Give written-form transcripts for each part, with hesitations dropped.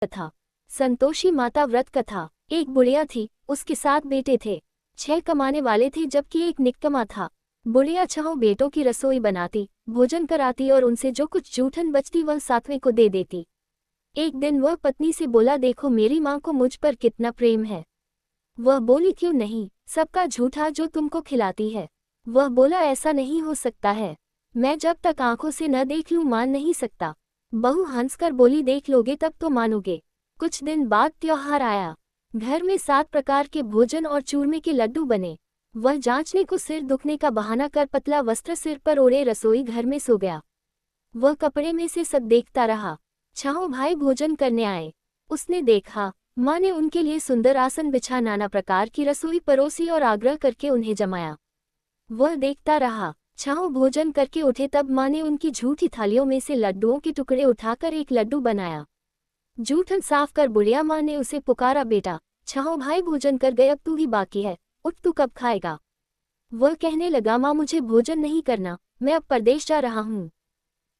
कथा। संतोषी माता व्रत कथा। एक बुढ़िया थी, उसके 7 बेटे थे। 6 कमाने वाले थे जबकि एक निकम्मा था। बुढ़िया 6 बेटों की रसोई बनाती, भोजन कराती और उनसे जो कुछ जूठन बचती वह 7वें को दे देती। एक दिन वह पत्नी से बोला, देखो मेरी माँ को मुझ पर कितना प्रेम है। वह बोली, क्यों नहीं, सबका झूठा जो तुमको खिलाती है। वह बोला, ऐसा नहीं हो सकता है, मैं जब तक आंखों से न देख लूं मान नहीं सकता। बहू हंसकर बोली, देख लोगे तब तो मानोगे। कुछ दिन बाद त्योहार आया। घर में 7 प्रकार के भोजन और चूरमे के लड्डू बने। वह जांचने को सिर दुखने का बहाना कर पतला वस्त्र सिर पर ओढ़े रसोई घर में सो गया। वह कपड़े में से सब देखता रहा। 6 भाई भोजन करने आए। उसने देखा, माँ ने उनके लिए सुंदर आसन बिछा नाना प्रकार की रसोई परोसी और आग्रह करके उन्हें जमाया। वह देखता रहा। 6 भोजन करके उठे तब माँ ने उनकी झूठी थालियों में से लड्डुओं के टुकड़े उठाकर एक लड्डू बनाया। जूठन साफ कर बुढ़िया माँ ने उसे पुकारा, बेटा 6 भाई भोजन कर गए, अब तू ही बाकी है, उठ तू कब खाएगा। वह कहने लगा, माँ मुझे भोजन नहीं करना, मैं अब परदेश जा रहा हूँ।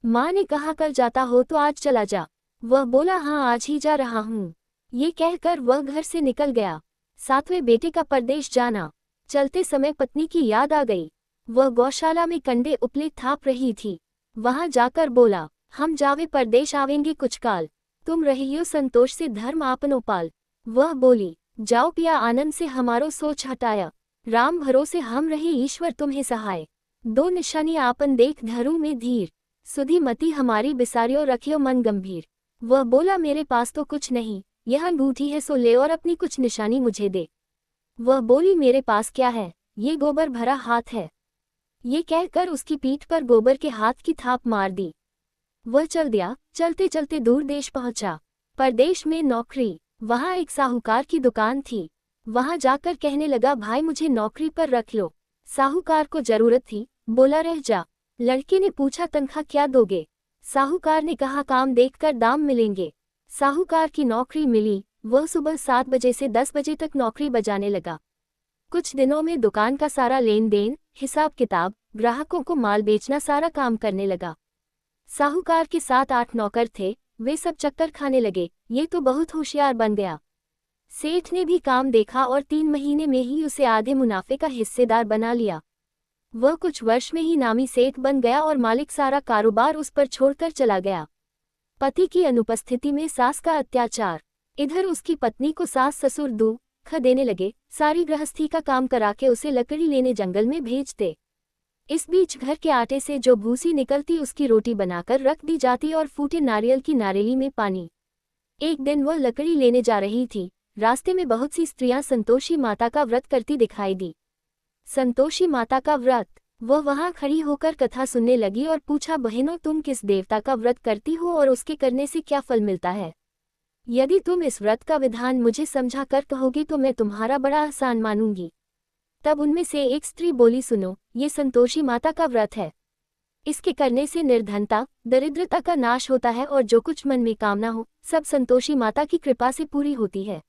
माँ ने कहा, कल जाता हो तो आज चला जा। वह बोला, हाँ आज ही जा रहा हूँ। ये कहकर वह घर से निकल गया। 7वें बेटे का परदेश जाना। चलते समय पत्नी की याद आ गई। वह गौशाला में कंडे उपले थाप रही थी। वहां जाकर बोला, हम जावे परदेश आवेंगे कुछ काल, तुम रहियो संतोष से धर्म आपनो पाल। वह बोली, जाओ पिया आनंद से हमारो सोच हटाया, राम भरोसे हम रहे ईश्वर तुम्हें सहाय। 2 निशानी आपन देख धरू में धीर, सुधी मति हमारी बिसारियो रखियो मन गंभीर। वह बोला, मेरे पास तो कुछ नहीं, यह अंगूठी है सो ले और अपनी कुछ निशानी मुझे दे। वह बोली, मेरे पास क्या है, ये गोबर भरा हाथ है। ये कहकर उसकी पीठ पर गोबर के हाथ की थाप मार दी। वह चल दिया। चलते चलते दूर देश पहुंचा। परदेश में नौकरी। वहां एक साहूकार की दुकान थी। वहां जाकर कहने लगा, भाई मुझे नौकरी पर रख लो। साहूकार को जरूरत थी, बोला रह जा। लड़के ने पूछा, तनख्वाह क्या दोगे। साहूकार ने कहा, काम देखकर दाम मिलेंगे। साहूकार की नौकरी मिली। वह सुबह 7 बजे से 10 बजे तक नौकरी बजाने लगा। कुछ दिनों में दुकान का सारा लेन देन, हिसाब किताब, ग्राहकों को माल बेचना सारा काम करने लगा। साहूकार के 7-8 नौकर थे, वे सब चक्कर खाने लगे, ये तो बहुत होशियार बन गया। सेठ ने भी काम देखा और 3 महीने में ही उसे आधे मुनाफे का हिस्सेदार बना लिया। वह कुछ वर्ष में ही नामी सेठ बन गया और मालिक सारा कारोबार उस पर छोड़कर चला गया। पति की अनुपस्थिति में सास का अत्याचार। इधर उसकी पत्नी को सास ससुर दुख देने लगे, सारी गृहस्थी का काम करा के उसे लकड़ी लेने जंगल में भेजते। इस बीच घर के आटे से जो भूसी निकलती उसकी रोटी बनाकर रख दी जाती और फूटे नारियल की नारेली में पानी। एक दिन वह लकड़ी लेने जा रही थी। रास्ते में बहुत सी स्त्रियां संतोषी माता का व्रत करती दिखाई दी। संतोषी माता का व्रत। वह वहां खड़ी होकर कथा सुनने लगी और पूछा, बहनों तुम किस देवता का व्रत करती हो और उसके करने से क्या फल मिलता है। यदि तुम इस व्रत का विधान मुझे समझा कर कहोगी तो मैं तुम्हारा बड़ा आसान मानूंगी। तब उनमें से एक स्त्री बोली, सुनो, ये संतोषी माता का व्रत है। इसके करने से निर्धनता, दरिद्रता का नाश होता है और जो कुछ मन में कामना हो सब संतोषी माता की कृपा से पूरी होती है।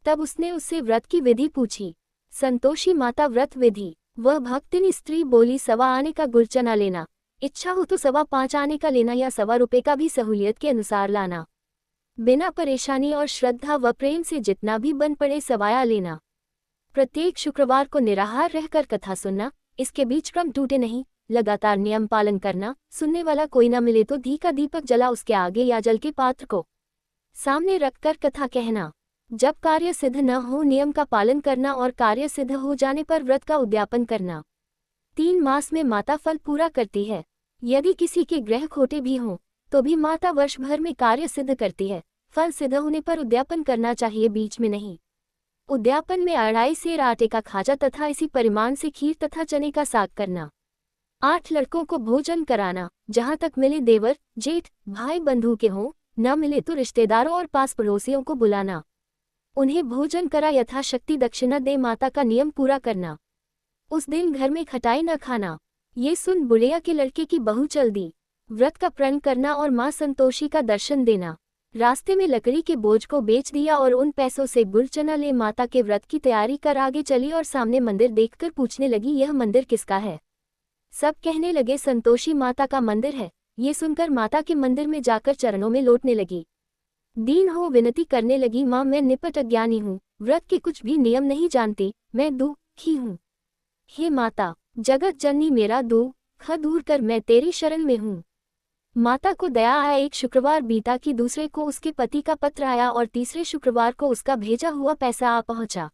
तब उसने उससे व्रत की विधि पूछी। संतोषी माता व्रत विधि। वह भक्तिनी स्त्री बोली, 1.25 आने का गुड़ चना लेना, इच्छा हो तो 5.25 आने का लेना या 1.25 रुपये का भी सहूलियत के अनुसार लाना। बिना परेशानी और श्रद्धा व प्रेम से जितना भी बन पड़े सवाया लेना। प्रत्येक शुक्रवार को निराहार रहकर कथा सुनना, इसके बीच क्रम टूटे नहीं, लगातार नियम पालन करना। सुनने वाला कोई न मिले तो घी का दीपक जला उसके आगे या जल के पात्र को सामने रखकर कथा कहना। जब कार्य सिद्ध न हो नियम का पालन करना और कार्य सिद्ध हो जाने पर व्रत का उद्यापन करना। 3 मास में माता फल पूरा करती है। यदि किसी के ग्रह खोटे भी हों तो भी माता वर्ष भर में कार्य सिद्ध करती है। फल सिद्ध होने पर उद्यापन करना चाहिए, बीच में नहीं। उद्यापन में 2.5 सेर आटे का खाजा तथा इसी परिमाण से खीर तथा चने का साग करना। 8 लड़कों को भोजन कराना। जहां तक मिले देवर जेठ भाई बंधु के हों, न मिले तो रिश्तेदारों और पास पड़ोसियों को बुलाना, उन्हें भोजन करा यथाशक्ति दक्षिणा दे माता का नियम पूरा करना। उस दिन घर में खटाई न खाना। ये सुन बुढ़िया के लड़के की बहू चल दी। व्रत का प्रण करना और माँ संतोषी का दर्शन देना। रास्ते में लकड़ी के बोझ को बेच दिया और उन पैसों से गुड़ चना ले माता के व्रत की तैयारी कर आगे चली और सामने मंदिर देखकर पूछने लगी, यह मंदिर किसका है। सब कहने लगे, संतोषी माता का मंदिर है। ये सुनकर माता के मंदिर में जाकर चरणों में लौटने लगी। दीन हो विनती करने लगी, माँ मैं निपट अज्ञानी हूँ, व्रत के कुछ भी नियम नहीं जानती, मैं दुखी हूँ। हे माता, जगत जननी मेरा दुख दूर कर, मैं तेरी शरण में हूँ। माता को दया आया। एक शुक्रवार बीता कि दूसरे को उसके पति का पत्र आया और तीसरे शुक्रवार को उसका भेजा हुआ पैसा आ पहुंचा।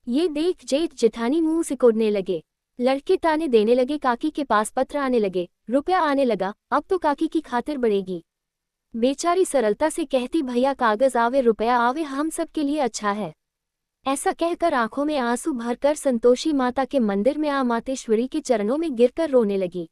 ये देख जेठ जेठानी मुंह सिकोड़ने लगे। लड़के ताने देने लगे, काकी के पास पत्र आने लगे, रुपया आने लगा, अब तो काकी की खातिर बढ़ेगी। बेचारी सरलता से कहती, भैया कागज आवे रुपया आवे, हम सब के लिए अच्छा है। ऐसा कहकर आंखों में आंसू भरकर संतोषी माता के मंदिर में आ मातेश्वरी के चरणों में गिरकर रोने लगी।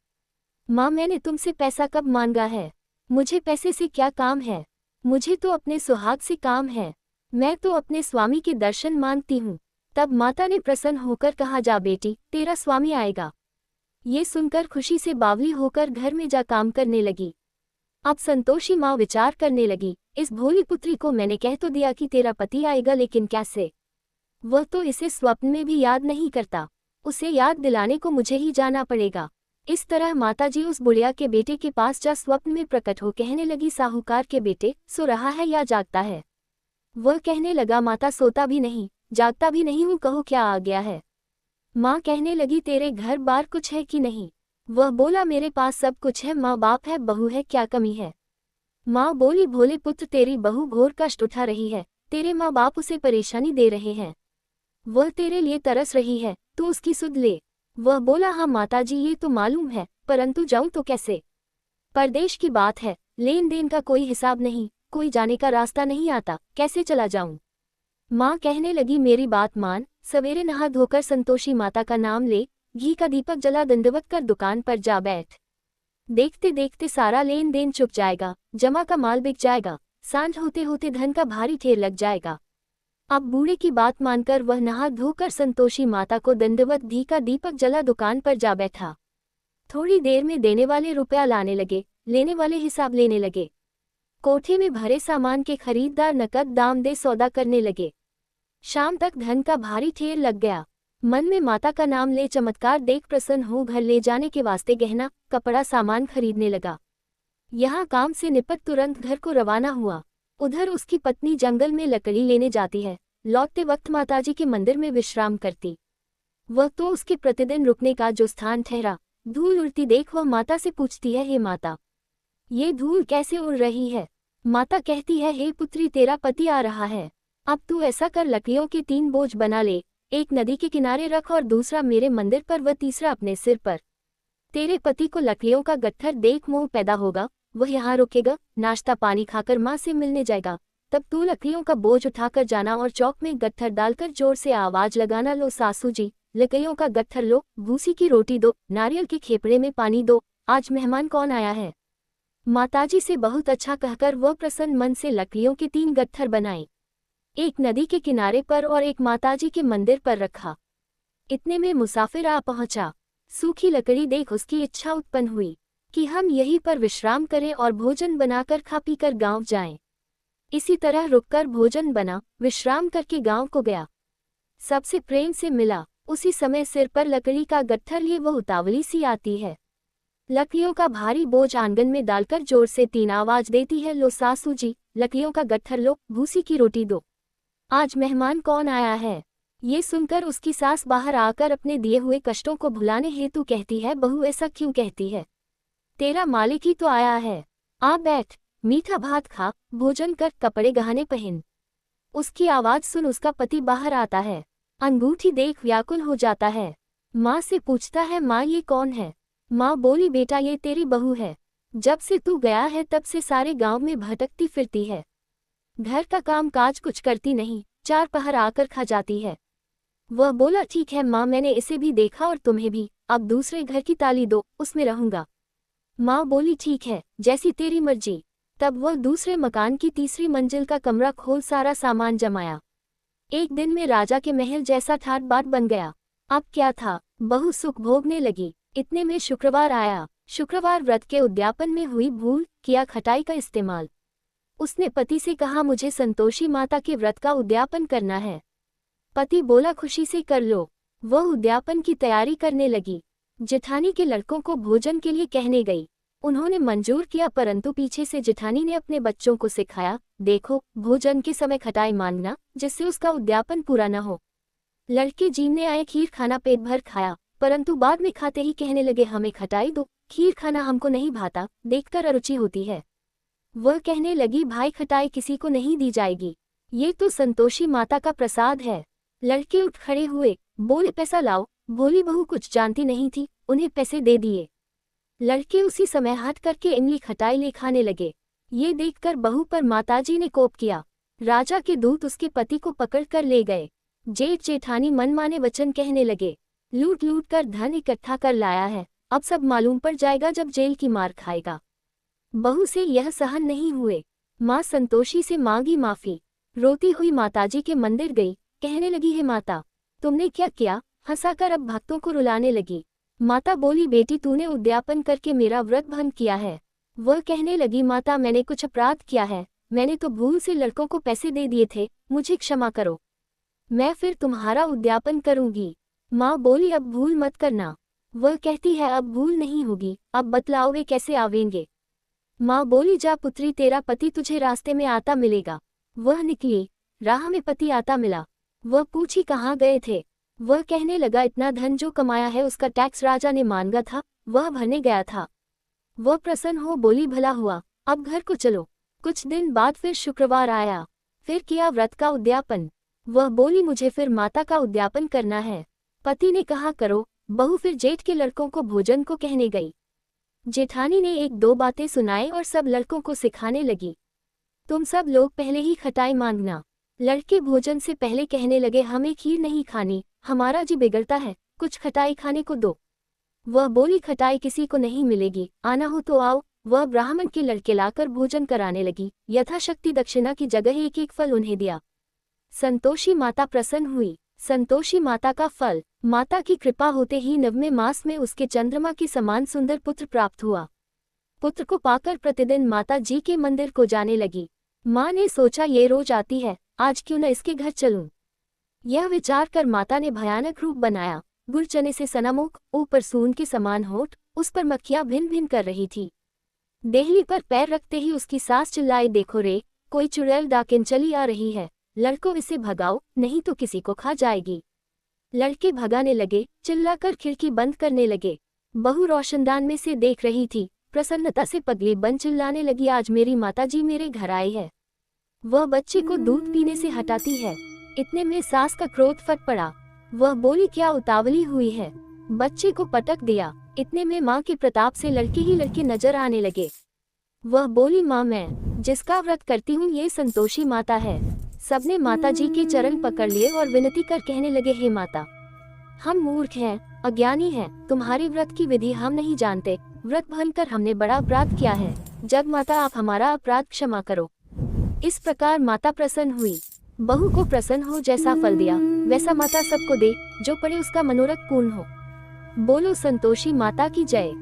माँ मैंने तुमसे पैसा कब मांगा है? मुझे पैसे से क्या काम है? मुझे तो अपने सुहाग से काम है। मैं तो अपने स्वामी के दर्शन मांगती हूँ। तब माता ने प्रसन्न होकर कहा, जा बेटी, तेरा स्वामी आएगा। ये सुनकर खुशी से बावली होकर घर में जा काम करने लगी। अब संतोषी माँ विचार करने लगी, इस भोली पुत्री को मैंने कह तो दिया कि तेरा पति आएगा, लेकिन कैसे? वह तो इसे स्वप्न में भी याद नहीं करता। उसे याद दिलाने को मुझे ही जाना पड़ेगा। इस तरह माताजी उस बुढ़िया के बेटे के पास जा स्वप्न में प्रकट हो कहने लगी, साहूकार के बेटे, सो रहा है या जागता है? वह कहने लगा, माता सोता भी नहीं जागता भी नहीं हूँ, कहो क्या आ गया है? माँ कहने लगी, तेरे घर बार कुछ है कि नहीं? वह बोला, मेरे पास सब कुछ है, माँ बाप है, बहू है, क्या कमी है? माँ बोली, भोले पुत्र, तेरी बहू घोर कष्ट उठा रही है, तेरे माँ बाप उसे परेशानी दे रहे हैं, वह तेरे लिए तरस रही है, तू उसकी सुध ले। वह बोला, हाँ माताजी ये तो मालूम है, परंतु जाऊं तो कैसे? परदेश की बात है, लेन देन का कोई हिसाब नहीं, कोई जाने का रास्ता नहीं आता, कैसे चला जाऊं? माँ कहने लगी, मेरी बात मान, सवेरे नहा धोकर संतोषी माता का नाम ले, घी का दीपक जला दंडवत कर दुकान पर जा बैठ। देखते देखते सारा लेन देन चुक जाएगा, जमा का माल बिक जाएगा, सांझ होते होते धन का भारी ढेर लग जाएगा। अब बूढ़े की बात मानकर वह नहा धोकर संतोषी माता को दंडवत घी का दीपक जला दुकान पर जा बैठा। थोड़ी देर में देने वाले रुपया लाने लगे, लेने वाले हिसाब लेने लगे। कोठे में भरे सामान के खरीददार नकद दाम दे सौदा करने लगे। शाम तक धन का भारी ढेर लग गया। मन में माता का नाम ले चमत्कार देख प्रसन्न हो घर ले जाने के वास्ते गहना कपड़ा सामान खरीदने लगा। यहाँ काम से निपट तुरंत घर को रवाना हुआ। उधर उसकी पत्नी जंगल में लकड़ी लेने जाती है, लौटते वक्त माताजी के मंदिर में विश्राम करती। वह तो उसके प्रतिदिन रुकने का जो स्थान ठहरा। धूल उड़ती देख वह माता से पूछती है, हे माता, ये धूल कैसे उड़ रही है? माता कहती है, हे पुत्री, तेरा पति आ रहा है, अब तू ऐसा कर, लकड़ियों के 3 बोझ बना ले, एक नदी के किनारे रख और दूसरा मेरे मंदिर पर व तीसरा अपने सिर पर। तेरे पति को लकड़ियों का गट्ठर देख मोह पैदा होगा, वह यहाँ रुकेगा, नाश्ता पानी खाकर माँ से मिलने जाएगा। तब तू लकड़ियों का बोझ उठाकर जाना और चौक में गट्ठर डालकर जोर से आवाज लगाना, लो सासू जी, लकड़ियों का गट्ठर लो, भूसी की रोटी दो, नारियल के खेपड़े में पानी दो, आज मेहमान कौन आया है? माताजी से बहुत अच्छा कहकर वह प्रसन्न मन से लकड़ियों के 3 गट्ठर बनाए, एक नदी के किनारे पर और एक माताजी के मंदिर पर रखा। इतने में मुसाफिर आ पहुंचा। सूखी लकड़ी देख उसकी इच्छा उत्पन्न हुई कि हम यहीं पर विश्राम करें और भोजन बनाकर खा पीकर गांव जाएं। इसी तरह रुककर भोजन बना, विश्राम करके गांव को गया। सबसे प्रेम से मिला। उसी समय सिर पर लकड़ी का गट्ठर लिए वह उतावली सी आती है। लकड़ियों का भारी बोझ आंगन में डालकर जोर से 3 आवाज देती है, लो सासू जी, लकड़ियों का गट्ठर लो, भूसी की रोटी दो, आज मेहमान कौन आया है? ये सुनकर उसकी सास बाहर आकर अपने दिए हुए कष्टों को भुलाने हेतु कहती है, बहू ऐसा क्यों कहती है? तेरा मालिक ही तो आया है, आ बैठ, मीठा भात खा, भोजन कर, कपड़े गहने पहन। उसकी आवाज सुन उसका पति बाहर आता है। अंगूठी देख व्याकुल हो जाता है। माँ से पूछता है, माँ ये कौन है? माँ बोली, बेटा ये तेरी बहू है, जब से तू गया है तब से सारे गांव में भटकती फिरती है, घर का काम काज कुछ करती नहीं, 4 पहर आकर खा जाती है। वह बोला, ठीक है माँ, मैंने इसे भी देखा और तुम्हें भी, अब दूसरे घर की ताली दो, उसमें रहूंगा। माँ बोली, ठीक है, जैसी तेरी मर्जी। तब वह दूसरे मकान की तीसरी मंजिल का कमरा खोल सारा सामान जमाया। एक दिन में राजा के महल जैसा ठाट बाट बन गया। अब क्या था, बहू सुख भोगने लगी। इतने में शुक्रवार आया। शुक्रवार व्रत के उद्यापन में हुई भूल किया खटाई का इस्तेमाल। उसने पति से कहा, मुझे संतोषी माता के व्रत का उद्यापन करना है। पति बोला, खुशी से कर लो। वह उद्यापन की तैयारी करने लगी। जेठानी के लड़कों को भोजन के लिए कहने गई। उन्होंने मंजूर किया, परंतु पीछे से जेठानी ने अपने बच्चों को सिखाया, देखो भोजन के समय खटाई मांगना, जिससे उसका उद्यापन पूरा न हो। लड़के जीमने आए खीर खाना पेट भर खाया, परंतु बाद में खाते ही कहने लगे, हमें खटाई दो, खीर खाना हमको नहीं भाता, देखकर अरुचि होती है। वह कहने लगी, भाई खटाई किसी को नहीं दी जाएगी, ये तो संतोषी माता का प्रसाद है। लड़के उठ खड़े हुए, बोले, पैसा लाओ। भोली बहू कुछ जानती नहीं थी, उन्हें पैसे दे दिए। लड़के उसी समय हट करके इमली खटाई ले खाने लगे। ये देखकर बहू पर माताजी ने कोप किया। राजा के दूत उसके पति को पकड़ कर ले गए। जेठ जेठानी मनमाने वचन कहने लगे, लूट लूट कर धन इकट्ठा कर लाया है, अब सब मालूम पड़ जाएगा जब जेल की मार खाएगा। बहू से यह सहन नहीं हुए, माँ संतोषी से मांगी माफी। रोती हुई माताजी के मंदिर गई, कहने लगी, हे माता, तुमने क्या किया? हंसाकर अब भक्तों को रुलाने लगी। माता बोली, बेटी तूने उद्यापन करके मेरा व्रत भंग किया है। वह कहने लगी, माता मैंने कुछ अपराध किया है, मैंने तो भूल से लड़कों को पैसे दे दिए थे, मुझे क्षमा करो, मैं फिर तुम्हारा उद्यापन करूंगी। माँ बोली, अब भूल मत करना। वह कहती है, अब भूल नहीं होगी, अब बतलाओ वे कैसे आवेंगे? माँ बोली, जा पुत्री, तेरा पति तुझे रास्ते में आता मिलेगा। वह निकली, राह में पति आता मिला। वह पूछी, कहाँ गए थे? वह कहने लगा, इतना धन जो कमाया है उसका टैक्स राजा ने मांगा था, वह भरने गया था। वह प्रसन्न हो बोली, भला हुआ, अब घर को चलो। कुछ दिन बाद फिर शुक्रवार आया, फिर किया व्रत का उद्यापन। वह बोली, मुझे फिर माता का उद्यापन करना है। पति ने कहा, करो। बहू फिर जेठ के लड़कों को भोजन को कहने गई। जेठानी ने एक दो बातें सुनाई और सब लड़कों को सिखाने लगी, तुम सब लोग पहले ही खटाई मांगना। लड़के भोजन से पहले कहने लगे, हमें खीर नहीं खानी, हमारा जी बिगड़ता है, कुछ खटाई खाने को दो। वह बोली, खटाई किसी को नहीं मिलेगी, आना हो तो आओ। वह ब्राह्मण के लड़के लाकर भोजन कराने लगी। यथाशक्ति दक्षिणा की जगह एक एक फल उन्हें दिया। संतोषी माता प्रसन्न हुई। संतोषी माता का फल, माता की कृपा होते ही 9वें मास में उसके चंद्रमा के समान सुंदर पुत्र प्राप्त हुआ। पुत्र को पाकर प्रतिदिन माता जी के मंदिर को जाने लगी। माँ ने सोचा, ये रोज आती है, आज क्यों न इसके घर चलूं। यह विचार कर माता ने भयानक रूप बनाया। गुड़ चने से सना मुख, ऊपर सून के समान होठ, उस पर मक्खियां भिन भिन कर रही थी। देहली पर पैर रखते ही उसकी सास चिल्लाई, देखो रे, कोई चुड़ैल डाकिन चली आ रही है, लड़कों इसे भगाओ, नहीं तो किसी को खा जाएगी। लड़के भगाने लगे, चिल्लाकर खिड़की बंद करने लगे। बहू रोशनदान में से देख रही थी, प्रसन्नता से पगली बन चिल्लाने लगी, आज मेरी माताजी मेरे घर आई है। वह बच्चे को दूध पीने से हटाती है। इतने में सास का क्रोध फट पड़ा। वह बोली, क्या उतावली हुई है? बच्चे को पटक दिया। इतने में माँ के प्रताप से लड़के ही लड़के नजर आने लगे। वह बोली, माँ मैं जिसका व्रत करती हूँ ये संतोषी माता है। सबने माता जी के चरण पकड़ लिए और विनती कर कहने लगे, हे माता, हम मूर्ख हैं, अज्ञानी हैं, तुम्हारे व्रत की विधि हम नहीं जानते, व्रत भंग कर हमने बड़ा अपराध किया है, जग माता आप हमारा अपराध क्षमा करो। इस प्रकार माता प्रसन्न हुई। बहू को प्रसन्न हो जैसा फल दिया वैसा माता सबको दे, जो पड़े उसका मनोरथ पूर्ण हो। बोलो संतोषी माता की जय।